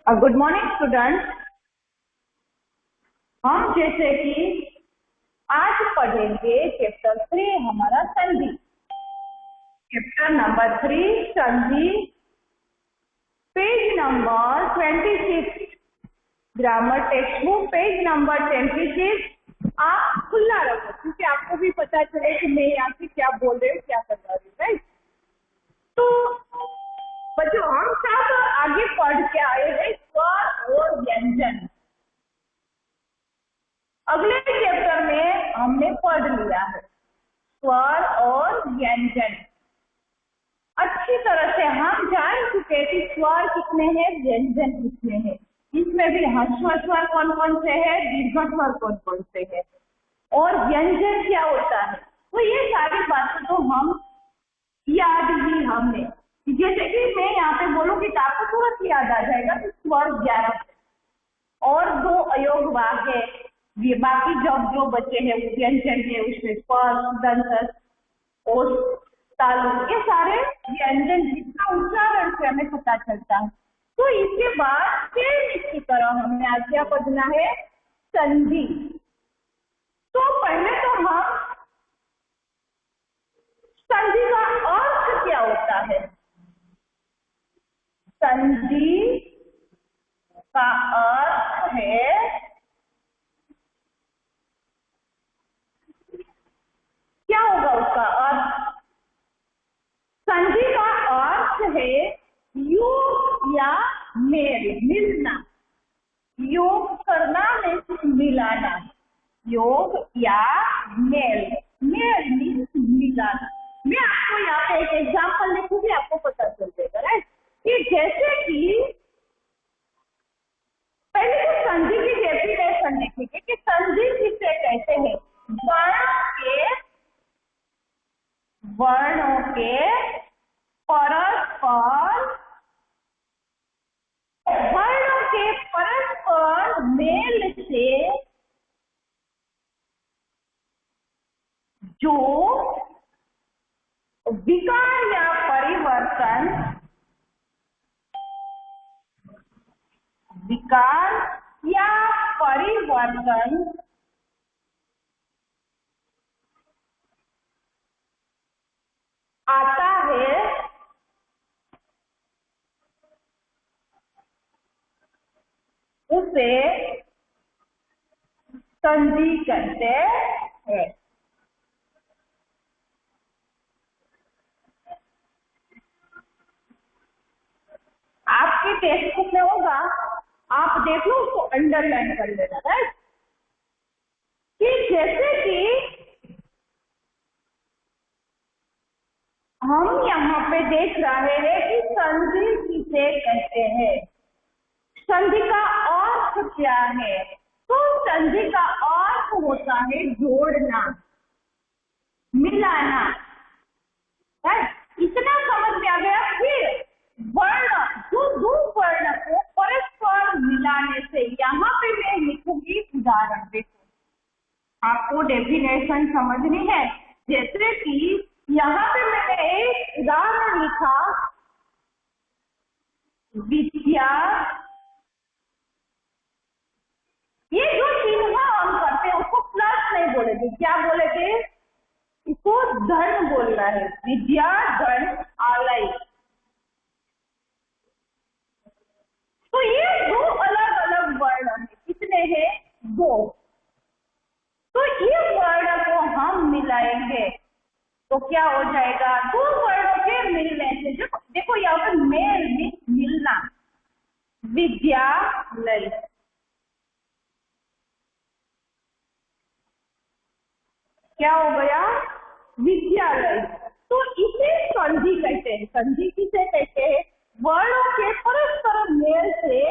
Good morning student. हम जैसे कि आज पढ़ेंगे चैप्टर 3 हमारा संधि। चैप्टर नंबर 3 संधि, page number 26, grammar text book page number 26। आप खुला रखो क्योंकि आपको भी पता चले कि मैं यहाँ से क्या बोल रही हूँ, क्या कर रही हूँ, राइट। तो बच्चों हम सब आगे पढ़ के आए हैं स्वर और व्यंजन। अगले चैप्टर में हमने पढ़ लिया है स्वर और व्यंजन। अच्छी तरह से हम जान चुके हैं कि स्वर कितने हैं, व्यंजन कितने हैं। इसमें भी ह्रस्व स्वर कौन कौन से हैं, दीर्घ स्वर कौन कौन से हैं, और व्यंजन क्या होता है। तो ये सारी बातें तो हम याद ही हमने, जैसे कि मैं यहाँ पे बोलूंगी तो आपको तुरंत याद आ जाएगा कि स्वर 11 और 2 अयोग वाग है। ये बाकी जो बच्चे हैं व्यंजन है, उसमें स्पर्श, दंत, ओष्ठ, तालु, ये सारे व्यंजन जिसका उच्चारण से हमें पता चलता है। तो इसके बाद फिर इसकी तरह हमें आज क्या पढ़ना है, संधि। तो पहले तो हम संधि का अर्थ क्या होता है। संधि का अर्थ है, क्या होगा उसका अर्थ। संधि का अर्थ है योग या मेल, मिलना। योग करना मीन्स मिलाना, योग या मेल, मेल मीन्स मिलाना। मैं आपको यहाँ पे एक एग्जाम्पल लिखूंगी, आपको पता चल जाएगा, राइट। कि जैसे कि पहले तो संधि की डेफिनेशन लिखेंगे कि संधि किसे कहते हैं। वर्णों के परस्पर मेल से जो विकार या परिवर्तन आता है उसे संधि कहते हैं। आपके टेक्स्ट बुक में होगा, आप देख लो, उसको अंडरलाइन कर लेना, राइट। कि जैसे कि हम यहाँ पे देख रहे हैं कि संधि किसे कहते हैं, संधि का अर्थ क्या है। तो संधि का अर्थ होता है जोड़ना, मिलाना, राइट। इतना समझ में आ गया। फिर वर्ण, जो 2 वर्ण को परस्पर मिलाने से, यहाँ पे मैं लिखूंगी उदाहरण, देखो आपको डेफिनेशन समझनी है। जैसे कि यहाँ पे मैंने एक उदाहरण लिखा, विद्या। ये जो चिन्ह हम करते हैं उसको प्लस नहीं बोलेंगे, क्या बोलेंगे, इसको धन बोलना है। विद्या, धन, आलय। तो ये 2 अलग अलग वर्ण हैं। कितने हैं, 2। तो ये वर्ण को हम मिलाएंगे तो क्या हो जाएगा, 2 वर्णों के मिलने से, देखो यहाँ पर मेल मीन्स मिलना, विद्यालय। क्या हो गया, विद्यालय। तो इसे संधि कहते हैं। संधि किसे कहते हैं, वर्णों के परस्पर मेल से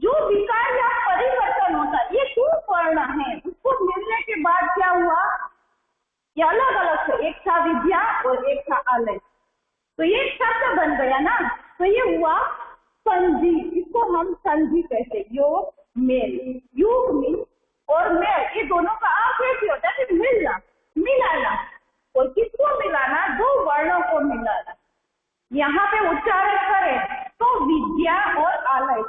जो विकार या परिवर्तन होता है। ये 2 वर्ण है, उसको मिलने के बाद क्या हुआ, ये अलग अलग थे, एक था विद्या और एक था आलय, तो ये शब्द बन गया ना, तो ये हुआ संधि। इसको हम संधि कहते हैं। योग, मेल, योग मीन्स और मेल, ये दोनों का अर्थ ऐसे होता है कि मिलना, मिलाना। और किसको मिलाना, 2 वर्णों को मिलाना। यहाँ पे उच्चारण करें तो विद्या और आलय,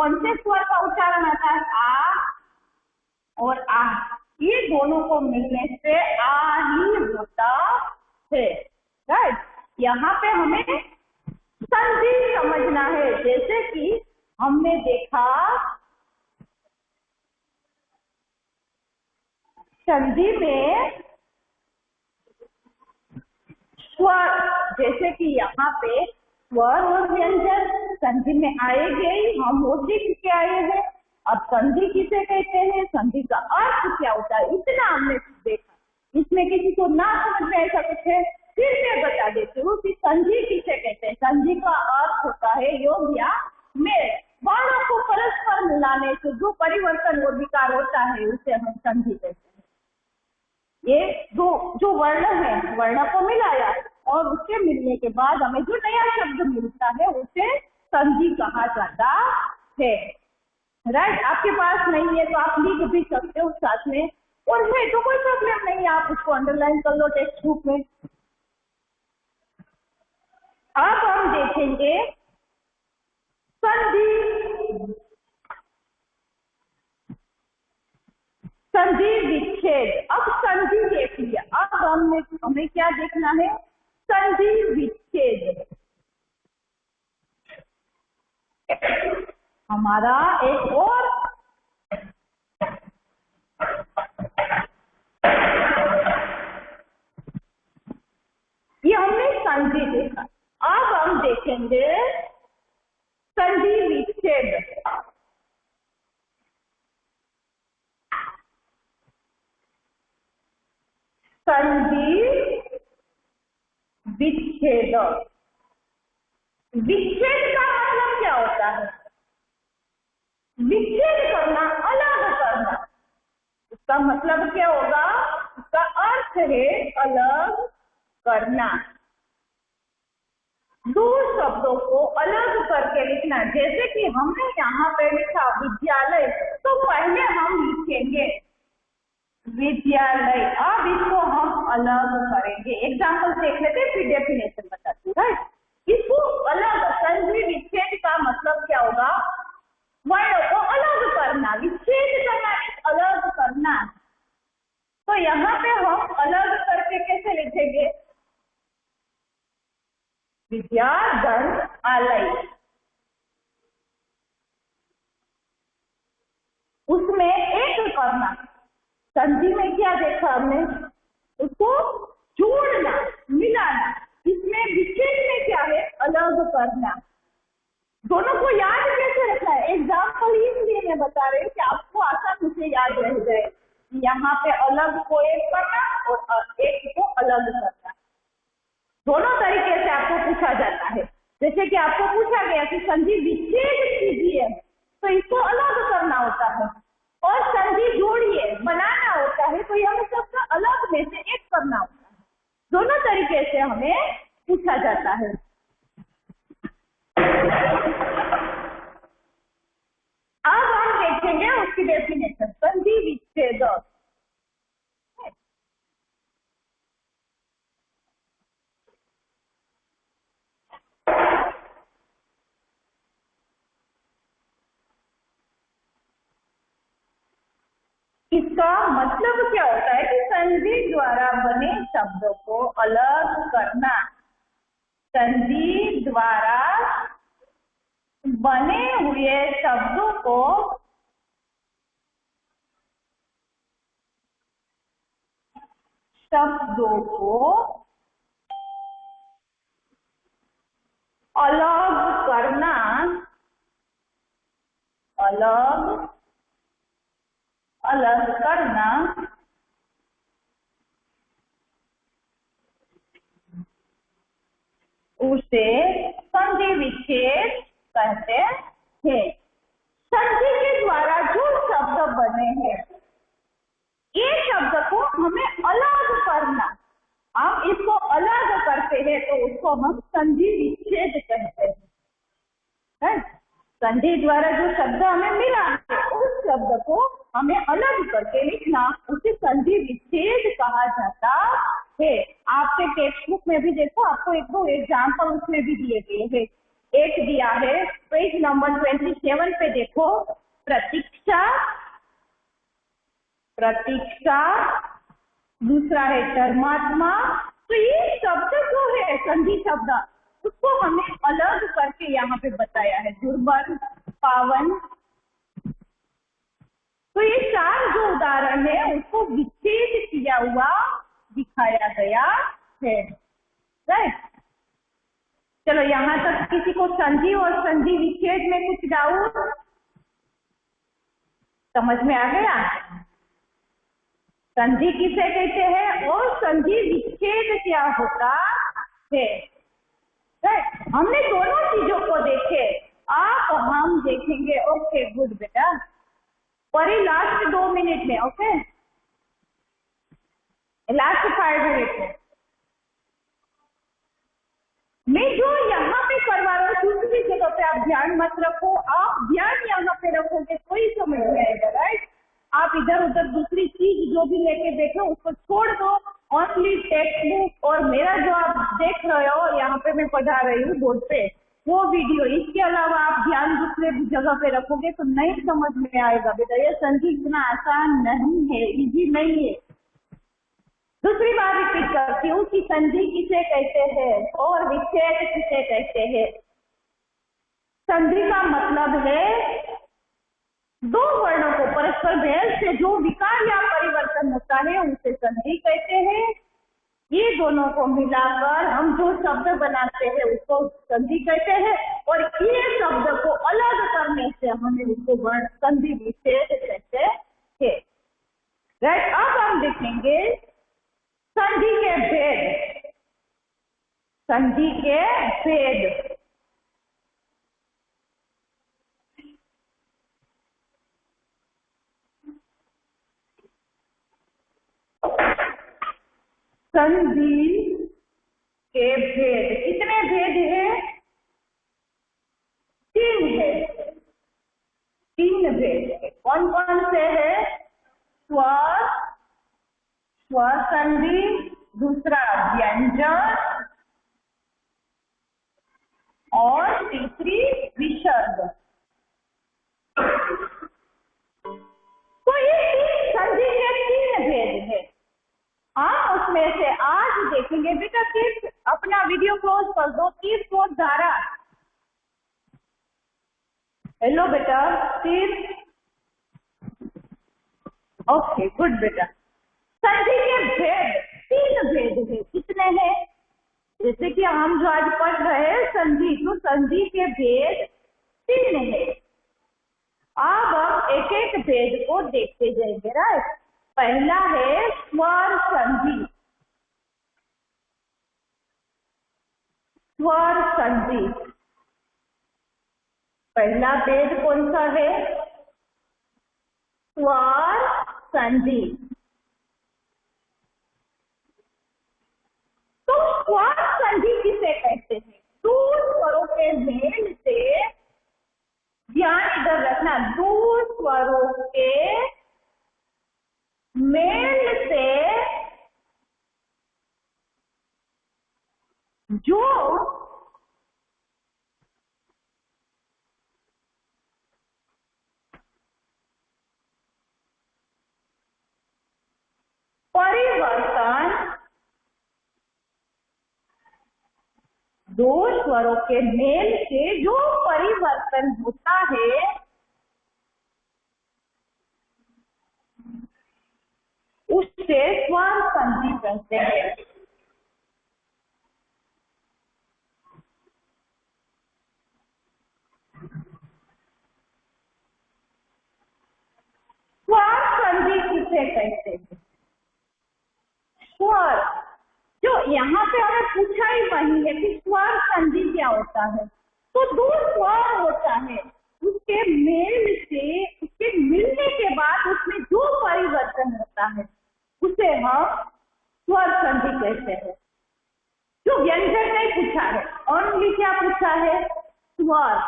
कौन से स्वर का उच्चारण आता है? आ और आ, ये दोनों को मिलने से आ ही होता है। राइट, यहाँ पे हमें संधि समझना है। जैसे कि हमने देखा संधि में स्वर, जैसे कि यहाँ पे स्वर और व्यंजन संधि में आएंगे ही, हम वो सीख के आए हैं। अब संधि किसे कहते हैं, संधि का अर्थ क्या होता है, इतना हमने देखा। इसमें किसी को ना समझ में ऐसा कुछ है, फिर मैं बता देती हूँ कि संधि किसे कहते हैं। संधि का अर्थ होता है योग या मेल। वर्णों को परस्पर मिलाने से जो परिवर्तन और विकार होता है उसे हम संधि कहते हैं। ये जो वर्ण है, वर्ण को मिलाया और उसके मिलने के बाद हमें जो नया शब्द मिलता है उसे संधि कहा जाता है। राइट, आपके पास नहीं है तो आप लिख भी सकते हो साथ में, और है तो कोई प्रॉब्लम नहीं है, आप उसको अंडरलाइन कर लो टेक्स्ट बुक में। अब हम देखेंगे संधि, संधि विच्छेद। अब संधि देख लिया, अब हमें क्या देखना है, संधि विच्छेद। हमारा एक और ये हमने संधि देखा, अब हम देखेंगे संधि विच्छेद। संधि विच्छेद, विच्छेद का मतलब क्या होता है? विच्छेद करना, अलग करना, उसका मतलब क्या होगा? उसका अर्थ है अलग करना। दो शब्दों को अलग करके लिखना। जैसे कि हमने यहाँ पे लिखा विद्यालय, तो पहले हम लिखेंगे विद्यालय, अब इसको हम अलग करेंगे। एग्जाम्पल देख लेते हैं फिर डेफिनेशन बताती हूँ। राइट, इसको अलग, संधि विच्छेद का मतलब क्या होगा? वर्णों को अलग करना, विच्छेद करना अलग करना। तो यहाँ पे हम अलग करके कैसे लिखेंगे? विद्यालय, उसमें एक करना। संधि में क्या देखा हमने? उसको जोड़ना, मिलाना। इसमें विच्छेद में क्या है? अलग करना। दोनों को याद कैसे रखना है? एग्जाम्पल इसलिए मैं बता रही हूँ कि आपको आसानी से याद रह जाए। यहाँ पे अलग को एक करना और एक को अलग करना, दोनों तरीके से आपको पूछा जाता है। जैसे कि आपको पूछा गया कि संधि विच्छेद कीजिए, तो इसको अलग करना होता है, और संधि जोड़िए, बनाना होता है, तो यह सबका अलग में से एक करना होता है। दोनों तरीके से हमें पूछा जाता है। अब हम देखेंगे उसकी डेफिनेशन, संधि विच्छेद। इसका मतलब क्या होता है कि संधि द्वारा बने शब्दों को अलग करना। संधि द्वारा बने हुए शब्दों को अलग करना, अलग करना उसे संधि विच्छेद कहते हैं। संधि के द्वारा जो शब्द बने हैं, ये शब्द को हमें अलग करना। हम इसको अलग करते हैं तो उसको हम संधि विच्छेद कहते हैं। संधि द्वारा जो शब्द हमें मिला है, उस शब्द को हमें अलग करके लिखना, उसे संधि विच्छेद कहा जाता है। आपके टेक्स्ट बुक में भी देखो, आपको एक दो एग्जाम्पल उसमें भी दिए गए हैं। एक दिया है, पेज नंबर 27 पे देखो, प्रतीक्षा, प्रतीक्षा, दूसरा है धर्मात्मा। तो ये शब्द जो है संधि शब्द, उसको हमें अलग करके यहाँ पे बताया है, दुर्बल, पावन। तो ये चार जो उदाहरण है उसको विच्छेद किया हुआ दिखाया गया है, राइट। चलो यहाँ तक किसी को संधि और संधि विच्छेद में कुछ डाउट समझ में आ गया? संधि किसे कहते हैं और संधि विच्छेद क्या होता है, राइट। हमने दोनों चीजों को देखे, आप हम देखेंगे। ओके गुड बेटा, पर लास्ट 2 मिनट में, ओके, लास्ट 5 मिनट में मैं जो यहाँ पे करवा रहा हूँ, दूसरी जगह पे आप ध्यान मत रखो। आप ध्यान यहाँ पे रखोगे तो ही समझ में आएगा, राइट। आप इधर उधर दूसरी चीज जो भी लेके बैठो उसको छोड़ दो, ओनली टेक्स्ट बुक और मेरा जो आप देख रहे हो यहाँ पे मैं पढ़ा रही हूँ बोर्ड पे, वो वीडियो। इसके अलावा आप ध्यान दूसरे जगह पे रखोगे तो नहीं समझ में आएगा बेटा। ये संधि इतना आसान नहीं है, इजी नहीं है। दूसरी बार रिपीट करती हूँ कि संधि किसे कहते हैं और विच्छेद किसे कहते हैं। संधि का मतलब है दो वर्णों को परस्पर भेद से जो विकार या परिवर्तन होता है उसे संधि कहते हैं। ये दोनों को मिलाकर हम जो शब्द बनाते हैं उसको संधि कहते हैं, और ये शब्द को अलग करने से हमें उसको संधि विच्छेद कहते हैं, राइट। अब हम देखेंगे संधि के भेद, संधि के भेद। संधि के भेद कितने भेद है? 3 है, 3 भेद है। कौन कौन से है? स्वर, स्वर संधि, दूसरा व्यंजन और तीसरी विसर्ग। तो ये 3 संधि के 3 भेद है। हम उसमें से आज देखेंगे बेटा, तीर्थ अपना वीडियो क्लोज कर दो। तीर्थ और धारा, हेलो बेटा, तीर्थ, ओके गुड बेटा। संधि के भेद 3 भेद है। कितने हैं? जैसे कि हम जो आज पढ़ रहे हैं संधि, तो संधि के भेद 3 है। अब हम एक एक भेद को देखते जाएंगे, राइट। पहला है स्वर संधि। स्वर संधि पहला भेद कौन सा है? स्वर संधि। तो स्वर संधि किसे कहते हैं? दो स्वरों के मेल से, ध्यान इधर रखना, दो स्वरों के मेल से जो परिवर्तन, दो स्वरों के मेल से जो परिवर्तन होता है उससे स्वर संधि कहते हैं। स्वर संधि किसे कहते हैं? स्वर, जो यहाँ पे हमें पूछा ही वही है कि स्वर संधि क्या होता है। तो दो स्वर होता है, उसके मेल से, उसके मिलने के बाद उसमें जो परिवर्तन होता है उसे हम स्वर संधि कहते हैं। जो व्यंजन नहीं पूछा है, ओनली क्या पूछा है? स्वर।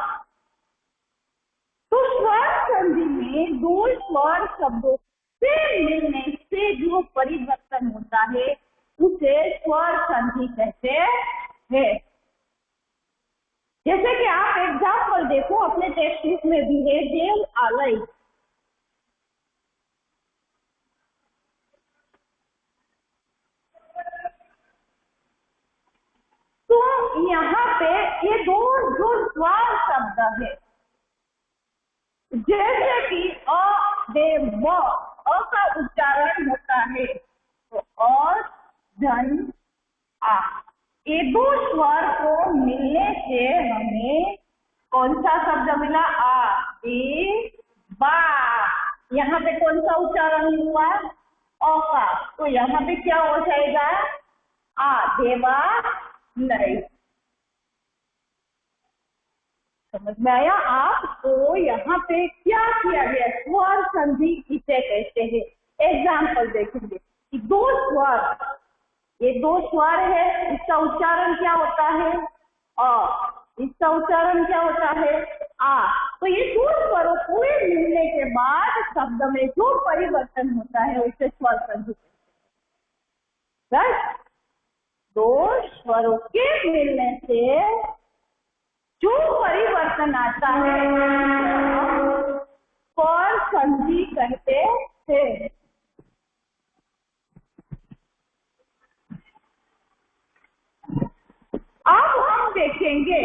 तो स्वर संधि में दो स्वर शब्दों से मिलने से जो परिवर्तन होता है उसे स्वर संधि कहते हैं। जैसे कि आप एग्जाम्पल देखो अपने टेक्स्ट बुक में भी है देव आलय। तो यहाँ पे ये दो जो स्वर शब्द है, जैसे कि अ दे व, अ का उच्चारण होता है तो और धन आ, ये दो स्वर को मिलने से हमें कौन सा शब्द मिला? आ ए बा। यहाँ पे कौन सा उच्चारण हुआ? अ का। तो यहाँ पे क्या हो जाएगा? आ देवा नहीं। समझ में आया आपको? यहाँ पे क्या किया गया? स्वर संधि इसे कहते हैं। एग्जाम्पल देखेंगे कि दो स्वर, ये दो स्वर है, इसका उच्चारण क्या होता है? अ। इसका उच्चारण क्या होता है? आ। तो ये दो स्वरों पूरे मिलने के बाद शब्द में जो परिवर्तन होता है उसे स्वर संधि कहते हैं। राइट? दो स्वरों के मिलने से जो परिवर्तन आता है स्वर संधि कहते हैं। अब हम देखेंगे,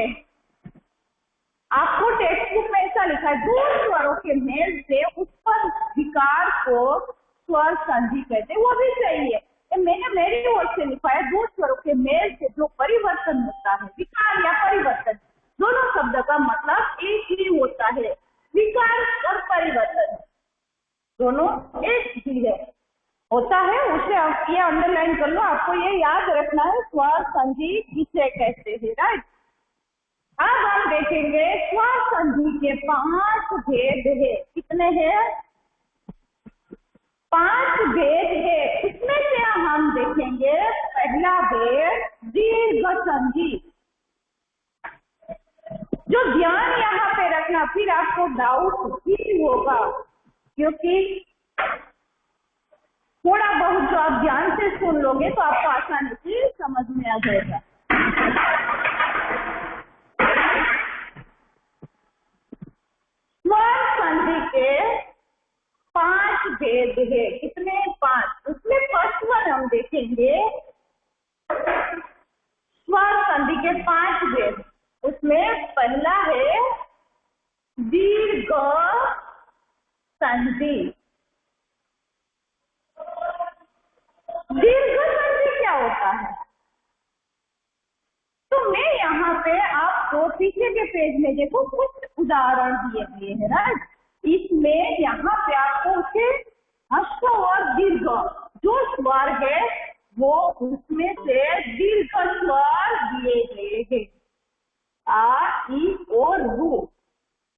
आपको टेक्स्ट बुक में ऐसा लिखा है दो स्वरों के मेल से उत्पन्न विकार को स्वर संधि कहते हैं। वो भी सही है, मैंने मेरी ओर से लिखा है दो स्वरों के मेल से जो परिवर्तन होता है, विकार या परिवर्तन, दोनों शब्द का मतलब एक ही होता है। विकार और परिवर्तन दोनों एक ही है, होता है। उसे आप ये अंडरलाइन कर लो, आपको ये याद रखना है स्वर संधि किसे कहते हैं। राइट? अब हम देखेंगे स्वर संधि के 5 भेद है। कितने हैं? 5 भेद है। इसमें से हम देखेंगे पहला भेद दीर्घ संधि। जो ध्यान यहाँ पे रखना, फिर आपको डाउट भी होगा, क्योंकि थोड़ा बहुत जो आप ध्यान से सुन लोगे तो आपको आसानी से समझ में आ जाएगा। स्वर संधि के 5 भेद है। कितने? 5। उसमें फर्स्ट वन हम देखेंगे स्वर संधि के 5 भेद। उसमें पहला है दीर्घ संधि। दीर्घ संधि क्या होता है? तो मैं यहाँ पे आपको पीछे के पेज में देखो कुछ उदाहरण दिए गए हैं। राइट? इसमें यहाँ पे आपको उसे ह्रस्व और दीर्घ जो स्वर है वो उसमें से दीर्घ स्वर दिए गए हैं। आ, ई, ओ, रू,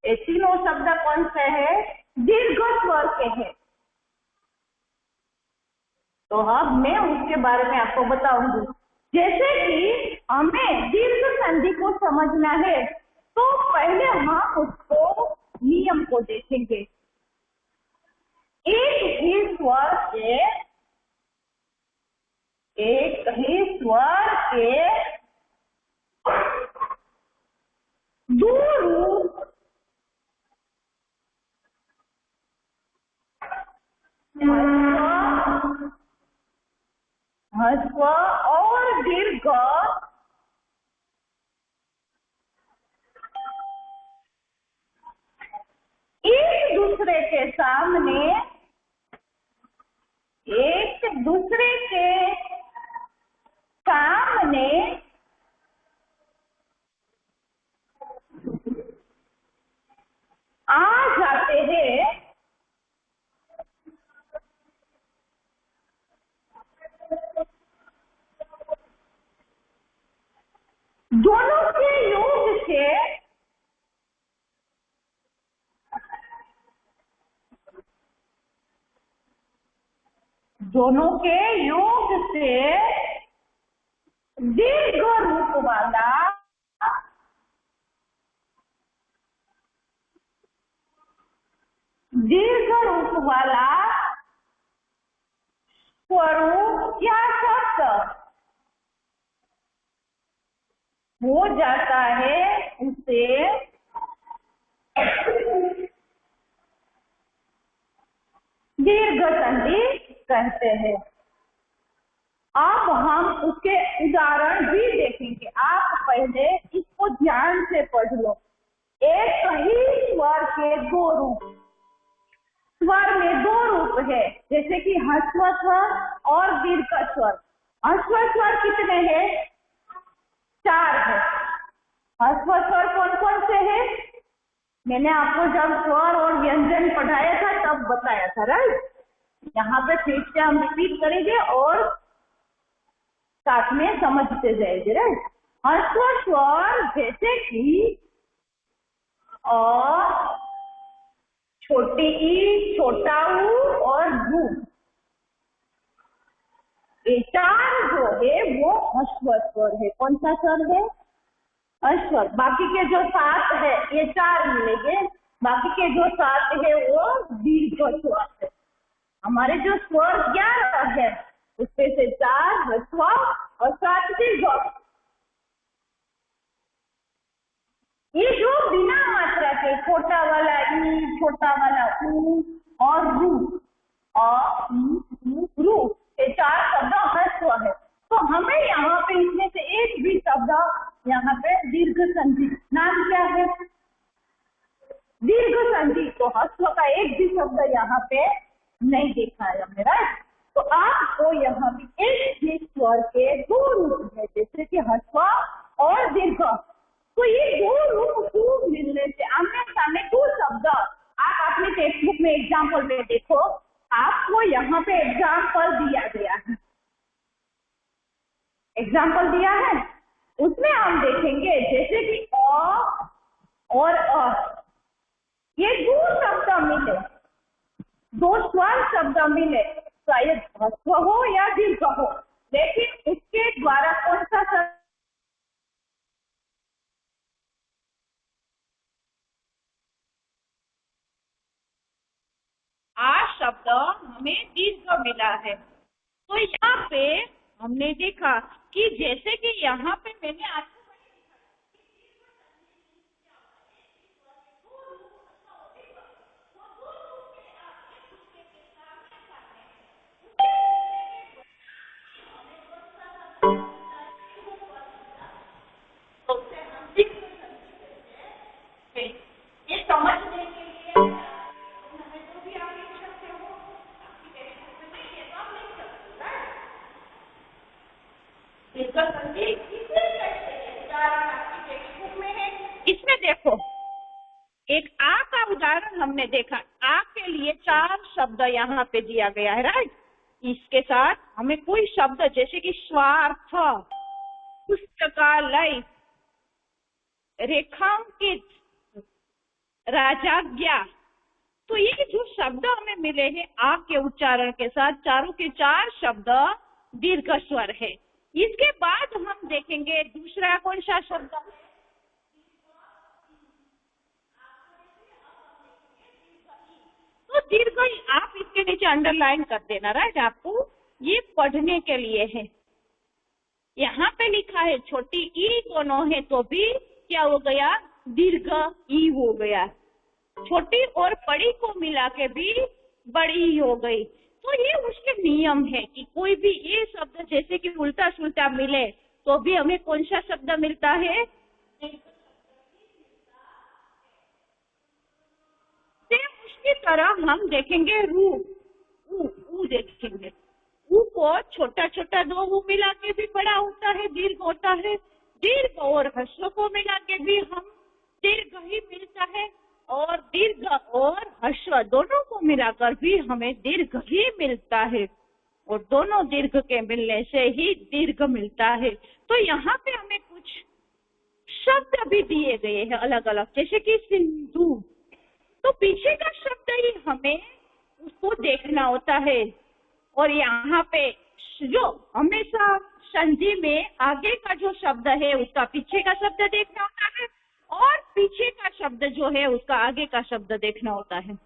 ये तीनों शब्द कौन से है? दीर्घ स्वर के हैं। तो अब मैं उसके बारे में आपको बताऊंगी। जैसे कि हमें दीर्घ संधि को समझना है तो पहले हम उसको नियम को देखेंगे। एक ही स्वर के दो रूप ह्रस्व और दीर्घ एक दूसरे के सामने, एक दूसरे के सामने आ जाते हैं। दोनों के योग से दोनों के योग से दीर्घ रूप वाला स्वरूप या शब्द हो जाता है, उसे दीर्घ संधि कहते हैं। अब हम उसके उदाहरण भी देखेंगे। आप पहले इसको ध्यान से पढ़ लो। एक ही स्वर के दो रूप, स्वर में दो रूप है, जैसे कि ह्रस्व स्वर और दीर्घ स्वर। ह्रस्व स्वर कितने हैं? 4 है। ह्रस्व स्वर कौन कौन से हैं? मैंने आपको जब स्वर और व्यंजन पढ़ाया था तब बताया था, राइट। यहाँ पे फिर से हम रिपीट करेंगे और साथ में समझते जाएंगे, राइट। ह्रस्व स्वर जैसे कि और, छोटी ई, छोटा ऊ और रू, ये 4 जो है वो ह्रस्व स्वर है। कौन सा स्वर है? ह्रस्व। बाकी के जो 7 है ये 4 मिलेंगे, बाकी के जो 7 है वो दीर्घ स्वर है। हमारे जो स्वर 11 है उसमें से 4 ह्रस्व और 7 दीर्घ। ये जो बिना मात्रा के छोटा वाला ई, छोटा वाला ऊ और रू, रू, ये 4 शब्द ह्रस्व है। तो हमें यहाँ पे इसमें से एक भी शब्द यहाँ पे दीर्घ संधि, नाम क्या है? दीर्घ संधि। तो ह्रस्व का एक भी शब्द यहाँ पे नहीं देखा है हमने, राइट। तो आपको यहाँ पे एक ही स्वर के दो रूप है, जैसे कि ह्रस्व और दीर्घ। तो ये दो रूप को मिलने से आमने सामने दो शब्द, आप अपने टेक्स्ट बुक में एग्जाम्पल में देखो, आपको यहाँ पे एग्जाम्पल दिया गया है, एग्जाम्पल दिया है, उसमें हम देखेंगे जैसे कि अ और अ, ये दो शब्द मिले, दो स्वर शब्द मिले, शायद ह्रस्व हो या दीर्घ हो, लेकिन उसके द्वारा कौन सा शब्द आ शब्द हमें दीर्घ मिला है। तो यहाँ पे हमने देखा कि जैसे कि यहाँ पे मैंने आपको ये समझने के लिए हमें जो भी आप लिख सकते हो, आपकी टेक्स्ट बुक में नहीं है तो आप लिख सकते हो, इसका संधि किससे कहते हैं? उदाहरण आपकी टेक्स्ट बुक में है, इसमें देखो एक आ का उदाहरण हमने देखा। आ के लिए 4 शब्द यहाँ पे दिया गया है, राइट। इसके साथ हमें कोई शब्द जैसे कि स्वार्थ, पुस्तकालय, रेखांकित, राजाज्ञा, तो ये जो शब्द हमें मिले हैं आ के उच्चारण के साथ, चारों के 4 शब्द दीर्घ स्वर है। इसके बाद हम देखेंगे दूसरा कौन सा शब्द है? तो दीर्घ ई, आप इसके नीचे अंडरलाइन कर देना, राइट। आपको ये पढ़ने के लिए है। यहाँ पे लिखा है छोटी ई दोनों है तो भी क्या हो गया? दीर्घ ई हो गया। छोटी और बड़ी को मिला के भी बड़ी हो गई। तो ये उसके नियम है कि कोई भी ये शब्द जैसे कि उल्टा सुल्टा मिले तो भी हमें कौन सा शब्द मिलता है? सेम उसकी तरह हम देखेंगे रू, ऊ देखेंगे। ऊ को छोटा छोटा दो ऊ मिला के भी बड़ा होता है, दीर्घ होता है। दीर्घ और ह्रस्व को मिला के भी हम दीर्घ ही मिलता है, और दीर्घ और ह्रस्व दोनों को मिलाकर भी हमें दीर्घ ही मिलता है, और दोनों दीर्घ के मिलने से ही दीर्घ मिलता है। तो यहाँ पे हमें कुछ शब्द भी दिए गए हैं अलग अलग, जैसे कि सिंधु, तो पीछे का शब्द ही हमें उसको देखना होता है। और यहाँ पे जो हमेशा संधि में आगे का जो शब्द है उसका पीछे का शब्द देखना होता है, और पीछे का शब्द जो है उसका आगे का शब्द देखना होता है।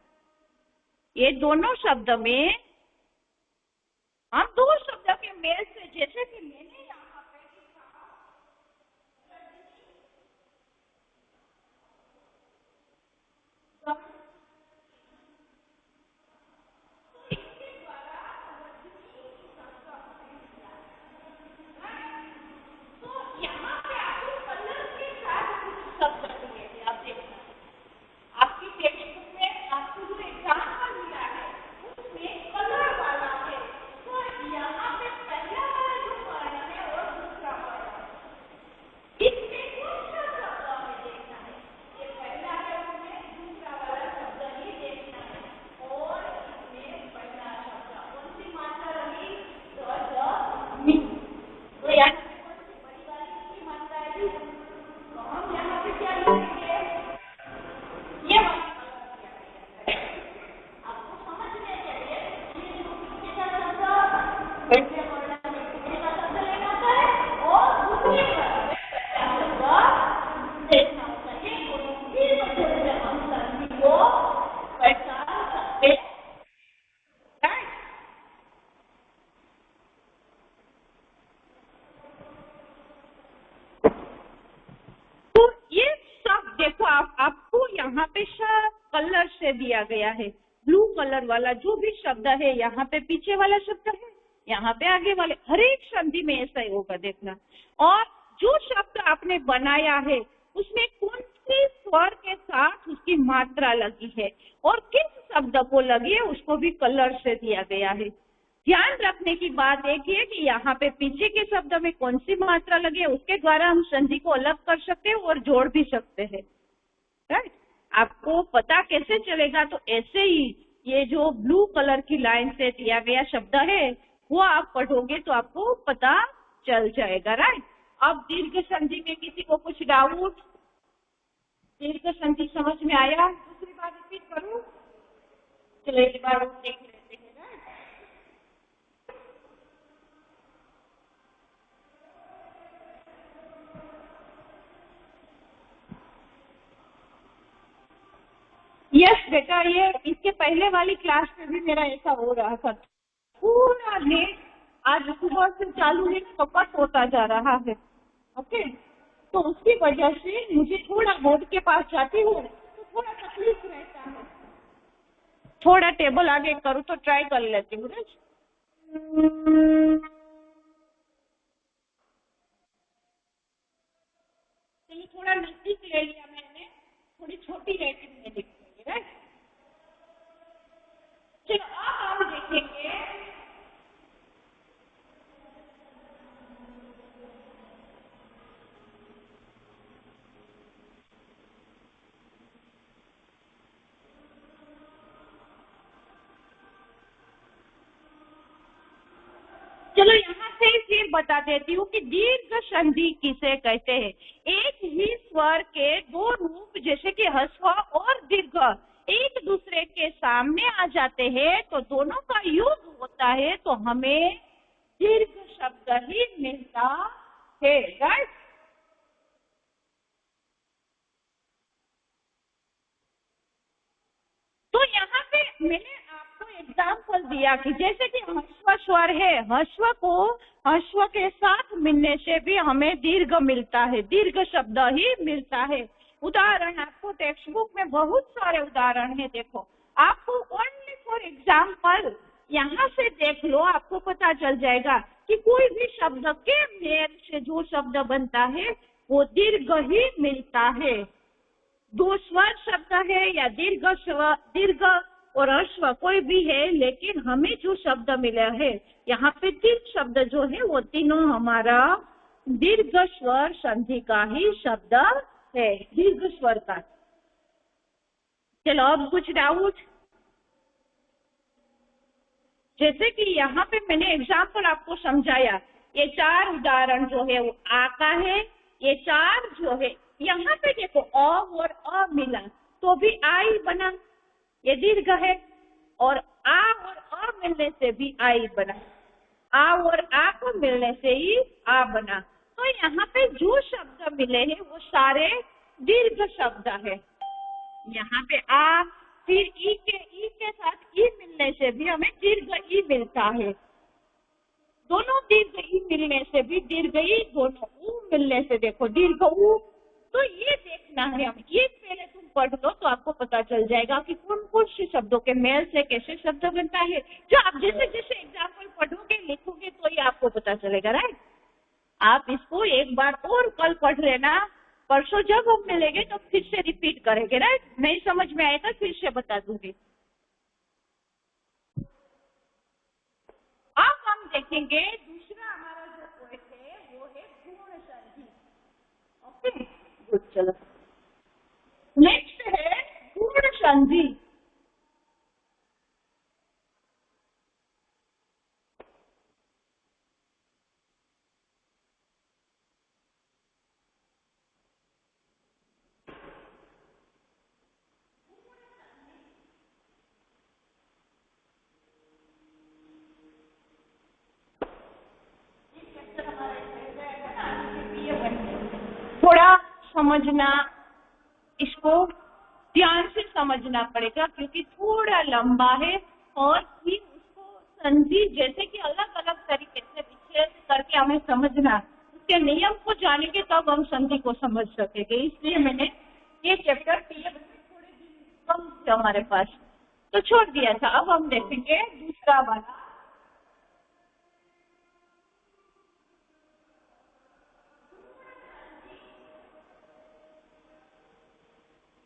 ये दोनों शब्द में हम दो शब्द के मेल से, जैसे कि मैंने यहाँ पे यहाँ पे कलर से दिया गया है। ब्लू कलर वाला जो भी शब्द है, यहाँ पे पीछे वाला शब्द है, यहाँ पे आगे वाले, हर एक संधि में ऐसा ही होगा देखना। और जो शब्द आपने बनाया है उसमें कौन से स्वर के साथ उसकी मात्रा लगी है और किस शब्द को लगी है उसको भी कलर से दिया गया है। ध्यान रखने की बात एक है कि यहाँ पे पीछे के शब्द में कौन सी मात्रा लगी है, उसके द्वारा हम संधि को अलग कर सकते हैं और जोड़ भी सकते हैं। राइट, आपको पता कैसे चलेगा? तो ऐसे ही ये जो ब्लू कलर की लाइन से दिया गया शब्द है वो आप पढ़ोगे तो आपको पता चल जाएगा। राइट, अब दीर्घ संधि में किसी को कुछ डाउट? दीर्घ संधि समझ में आया? दूसरी बार रिपीट करूं? चलो एक बार और देख लेते हैं। यस बेटा, ये इसके पहले वाली क्लास में भी मेरा ऐसा हो रहा था। पूरा नेट आज सुबह से चालू है तो कट होता जा रहा है। ओके, तो उसकी वजह से मुझे थोड़ा बोर्ड के पास जाती हूँ तो थोड़ा तकलीफ रहता है। थोड़ा टेबल आगे करूँ तो ट्राई कर लेती हूँ। चलिए थोड़ा नजदीक ले लिया मैंने, थोड़ी छोटी रेटिंग में लिखेंगे। राइट, चलो अब हम देखेंगे चलो यहाँ से फिर बता देती हूँ कि दीर्घ संधि किसे कहते हैं। एक ही स्वर के दो रूप जैसे कि ह्रस्व और दीर्घ एक दूसरे के सामने आ जाते हैं तो दोनों का योग होता है तो हमें दीर्घ शब्द ही मिलता है। राइट, तो यहाँ पे मैंने आपको एग्जाम्पल दिया कि जैसे कि ह्रस्व स्वर है, ह्रस्व के साथ मिलने से भी हमें दीर्घ मिलता है, दीर्घ शब्द ही मिलता है। उदाहरण आपको टेक्स्ट बुक में बहुत सारे उदाहरण है। देखो, आपको ओनली फॉर एग्जाम्पल यहाँ से देख लो, आपको पता चल जाएगा कि कोई भी शब्द के मेल से जो शब्द बनता है वो दीर्घ ही मिलता है। दो स्वर शब्द है या दीर्घ और ह्रस्व कोई भी है, लेकिन हमें जो शब्द मिला है यहाँ पे तीन शब्द जो है वो तीनों हमारा दीर्घ स्वर संधि का ही शब्द है, दीर्घ स्वर का। चलो अब कुछ डाउट? जैसे कि यहाँ पे मैंने एग्जाम्पल आपको समझाया, ये चार उदाहरण जो है वो आ का है, ये चार जो है यहाँ पे देखो अ और अ मिला तो भी आई बना, ये दीर्घ है, और आ और अ मिलने से भी आई बना, आ और आ को मिलने से ही आ बना। तो यहाँ पे जो शब्द मिले हैं वो सारे दीर्घ शब्द है। यहाँ पे आ, फिर ई के साथ ई मिलने से भी हमें दीर्घ ई मिलता है। दोनों दीर्घ ई मिलने से भी दीर्घ ई, दोनों ऊ मिलने से देखो दीर्घ ऊ। तो ये देखना है हमें, ये पहले तुम पढ़ लो तो आपको पता चल जाएगा कि कौन कौन से शब्दों के मेल से कैसे शब्द बनता है। जो आप जैसे जैसे एग्जाम्पल पढ़ोगे लिखोगे तो ये आपको पता चलेगा। राइट, आप इसको एक बार और कल पढ़ लेना, परसों जब हम मिलेंगे तो फिर से रिपीट करेंगे। राइट, नहीं समझ में आएगा फिर से बता दूंगी। अब हम देखेंगे दूसरा हमारा जो पॉइंट है वो है गुण संधि। ओके गुड, चलो नेक्स्ट है गुण संधि। थोड़ा समझना, इसको ध्यान से समझना पड़ेगा क्योंकि थोड़ा लंबा है और फिर उसको संधि जैसे कि अलग अलग तरीके से विच्छेद करके हमें समझना, उसके नियम को जानेंगे तब हम संधि को समझ सकेंगे। इसलिए मैंने ये चैप्टर थोड़े कम थे हमारे पास, तो छोड़ दिया था। अब हम देखेंगे दूसरा वाला।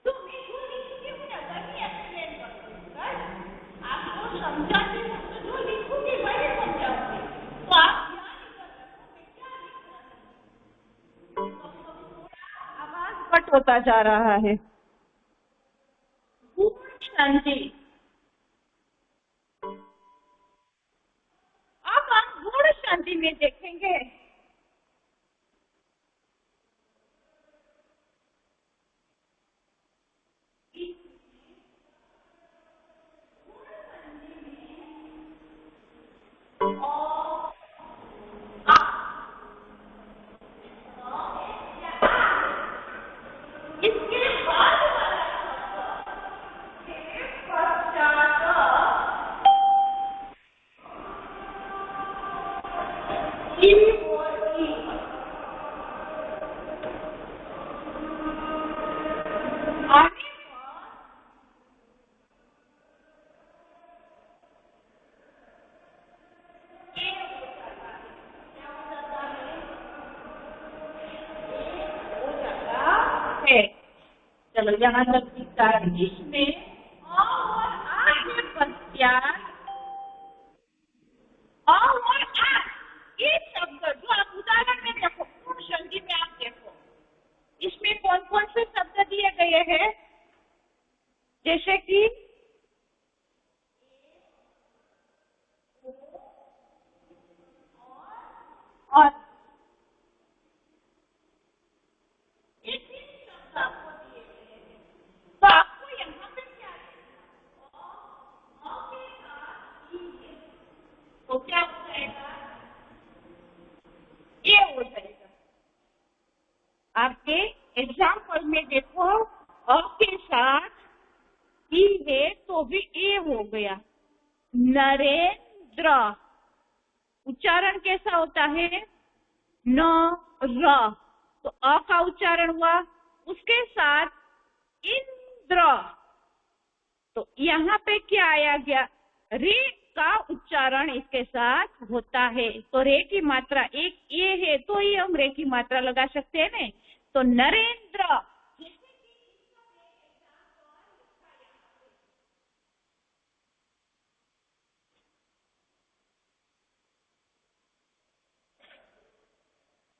तो मैं जो लिखती हूँ ना वही एक्सप्लेन करती हूँ, राइट? आपको समझाती हूँ तो जो लिखूंगी वही समझाऊंगी, तो आप ध्यान नहीं कर रहे हो मैं क्या लिख रहा हूँ। आवाज कट होता जा रहा है। गुण संधि। अब हम गुण संधि में देखेंगे इसके बाद चलो यहाँ तक दिखता है। इसमें और आगे पश्चात और ये शब्द जो आप उदाहरण में देखो, गुण संधि में आप देखो इसमें कौन कौन से शब्द दिए गए हैं, जैसे कि और ये तीन शब्द आपको दिए गए हैं। तो आपको यहाँ पे क्या तो क्या हो जाएगा, ये हो जाएगा। आपके एग्जाम्पल में देखो अ के साथ ई है तो भी ए हो गया। नरेंद्र उच्चारण कैसा होता है, न र, तो अ का उच्चारण हुआ, उसके साथ इंद्र, तो यहाँ पे क्या आया गया, रे का उच्चारण इसके साथ होता है। तो रे की मात्रा एक ए है तो ही हम रे की मात्रा लगा सकते हैं ना। तो नरेंद्र,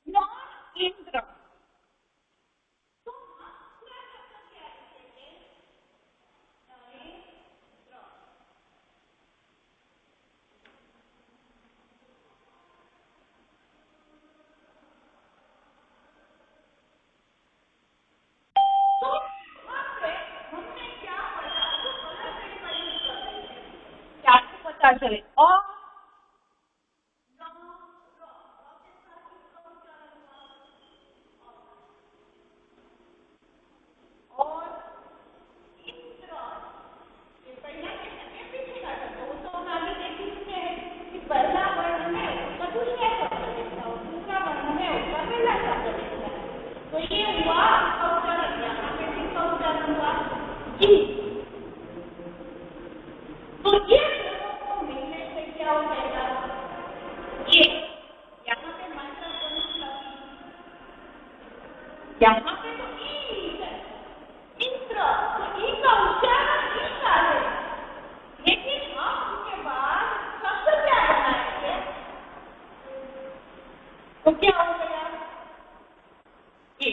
नॉन इंद्र, क्या आपको पता चले और पहला वर्ण है उसका दूसरा शब्द देखना और दूसरा वर्ण है उसका पहला शब्द देखना है। तो ये हुआ इसका उच्चारण, यहाँ पे किसका उच्चारण हुआ, जी। तो ये दोनों को मिलने से क्या हो जाएगा, ये यहाँ पे मात्रा कौन सी लगी, यहाँ पे तो ई है, इंद्र, तो ई का उच्चारण ई का है, लेकिन अब उसके बाद शब्द क्या बनाएंगे, तो क्या हो गया, ये।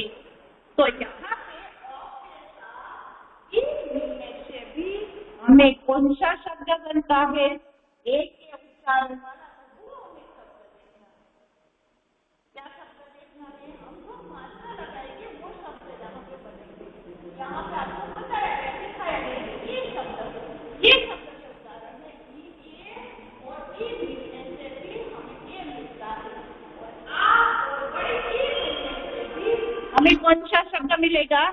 तो यहाँ पे इस मिलने से भी हमें कौन सा शब्द बनता है, एक के उच्चारण वाला बहुवचन शब्द देखना है। क्या शब्द देखना है, हम जो मात्रा लगाएंगे वो शब्द यहाँ पे बनेंगे। यहाँ पे आपको पता है दिखाया गया ये शब्द के उदाहरण है ये और ई मिलने से भी हमें ये मिलता है, और आ और बड़ी ई मिलने से भी हमें कौन सा शब्द मिलेगा,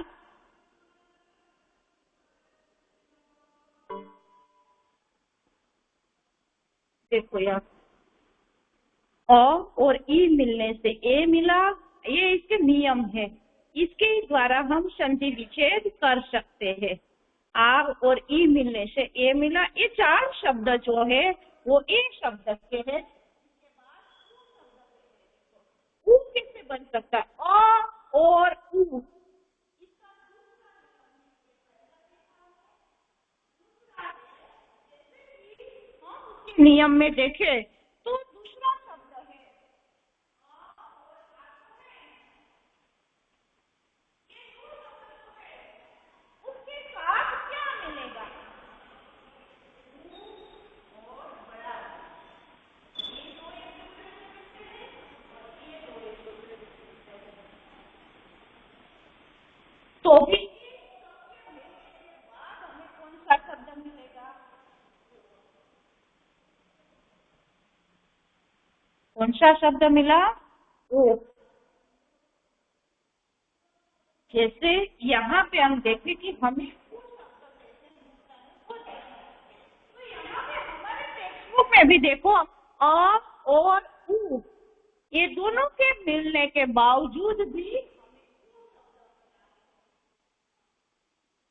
देखो यार अ और ई मिलने से ए मिला, ये इसके नियम है, इसके द्वारा हम संधि विच्छेद कर सकते हैं। आ और ई मिलने से ए मिला। ये चार शब्द जो है वो ए शब्द के हैं। ऊ कैसे बन सकता है? अ और ऊ नियम में देखे तो दूसरा शब्द है उसके साथ क्या मिलेगा? तो भी हमें कौन सा शब्द मिलेगा? कौन सा शब्द मिला? ओ। जैसे यहाँ पे हम देखें कि हमें टेक्स्ट बुक में भी देखो अ और उ ये दोनों के मिलने के बावजूद भी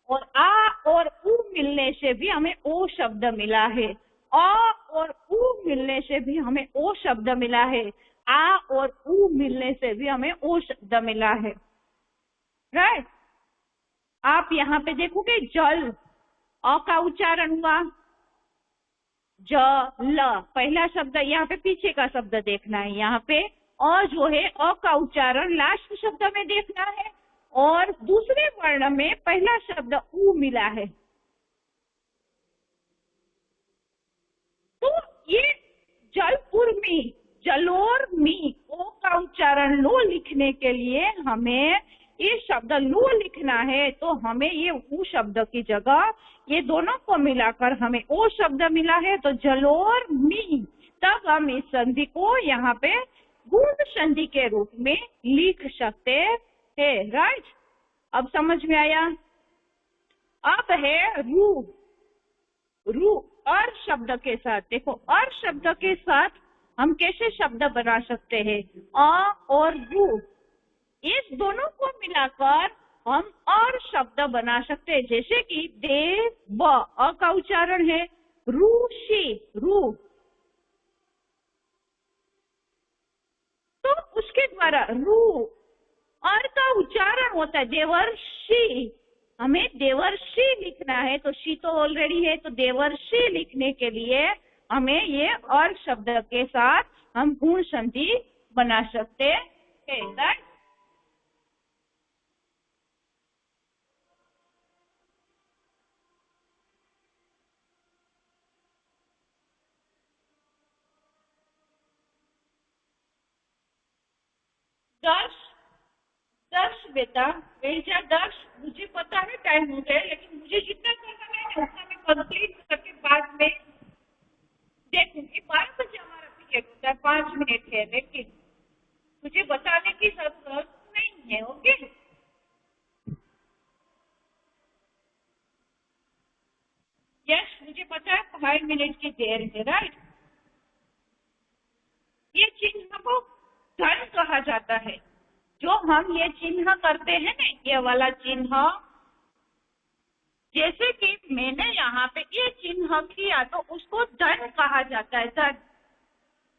और आ और उ मिलने से भी हमें ओ शब्द मिला है। अ और उ मिलने से भी हमें ओ शब्द मिला है। आ और उ मिलने से भी हमें ओ शब्द मिला है। राइट। आप यहाँ पे देखोगे जल, अ का उच्चारण हुआ ज ल, पहला शब्द। यहाँ पे पीछे का शब्द देखना है। यहाँ पे अ जो है अ का उच्चारण लास्ट शब्द में देखना है और दूसरे वर्ण में पहला शब्द उ मिला है। तो ये जलपुर्मी, जलोर्मी, ओ का उच्चारण लो लिखने के लिए हमें ये शब्द लो लिखना है। तो हमें ये उ शब्द की जगह ये दोनों को मिलाकर हमें ओ शब्द मिला है। तो जलोर्मी, तब हम इस संधि को यहाँ पे गुण संधि के रूप में लिख सकते हैं। राइट। अब समझ में आया? अब है रू। रू और शब्द के साथ देखो, और शब्द के साथ हम कैसे शब्द बना सकते हैं? अ और रू, इस दोनों को मिलाकर हम और शब्द बना सकते हैं। जैसे कि देव, अ का उच्चारण है ऋषि, रू। तो उसके द्वारा रू और का उच्चारण होता है देवर्षि। हमें देवर्षि लिखना है तो शी तो ऑलरेडी है, तो देवर्षि लिखने के लिए हमें ये और शब्द के साथ हम गुण संधि बना सकते हैं। दर्श, दर्श बेटा, बेटा दर्श, मुझे पता है टाइम हो गया, लेकिन मुझे जितना करना है उतना मैं कंप्लीट करके बाद में देखूंगी। 12 बजे हमारा पीरियड होता है, 5 मिनट है, लेकिन मुझे बताने की जरूरत नहीं है। ओके। यस, मुझे पता है 5 मिनट की देर है। राइट। ये चिन्ह को धन कहा जाता है। जो हम ये चिन्ह करते हैं ना, ये वाला चिन्ह, जैसे कि मैंने यहाँ पे ये चिन्ह किया तो उसको धन कहा जाता है। धन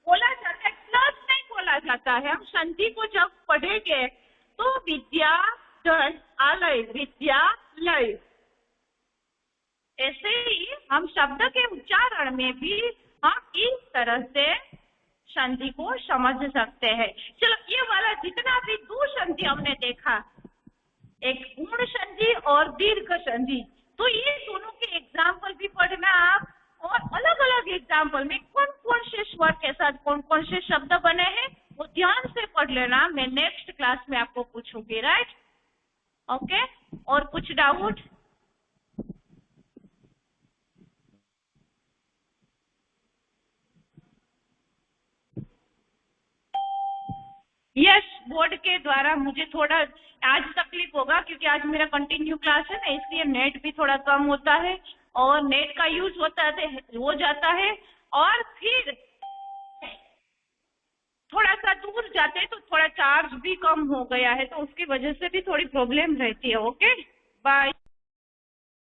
बोला जाता है, प्लस नहीं बोला जाता है। हम संधि को जब पढ़ेंगे तो विद्या धन आलय, विद्यालय। ऐसे ही हम शब्द के उच्चारण में भी हम इस तरह से संधि को समझ सकते हैं। चलो, ये वाला जितना भी दो संधि हमने देखा, एक गुण संधि और दीर्घ संधि, तो ये दोनों के एग्जाम्पल भी पढ़ना आप, और अलग अलग एग्जाम्पल में कौन कौन से स्वर के साथ कौन कौन से शब्द बने हैं वो ध्यान से पढ़ लेना। मैं नेक्स्ट क्लास में आपको पूछूंगी। राइट। ओके। और कुछ डाउट? यस, बोर्ड के द्वारा मुझे थोड़ा आज तकलीफ होगा क्योंकि आज मेरा कंटिन्यू क्लास है ना, इसलिए नेट भी थोड़ा कम होता है और नेट का यूज हो जाता है, और फिर थोड़ा सा दूर जाते हैं तो थोड़ा चार्ज भी कम हो गया है, तो उसकी वजह से भी थोड़ी प्रॉब्लम रहती है। Okay, bye.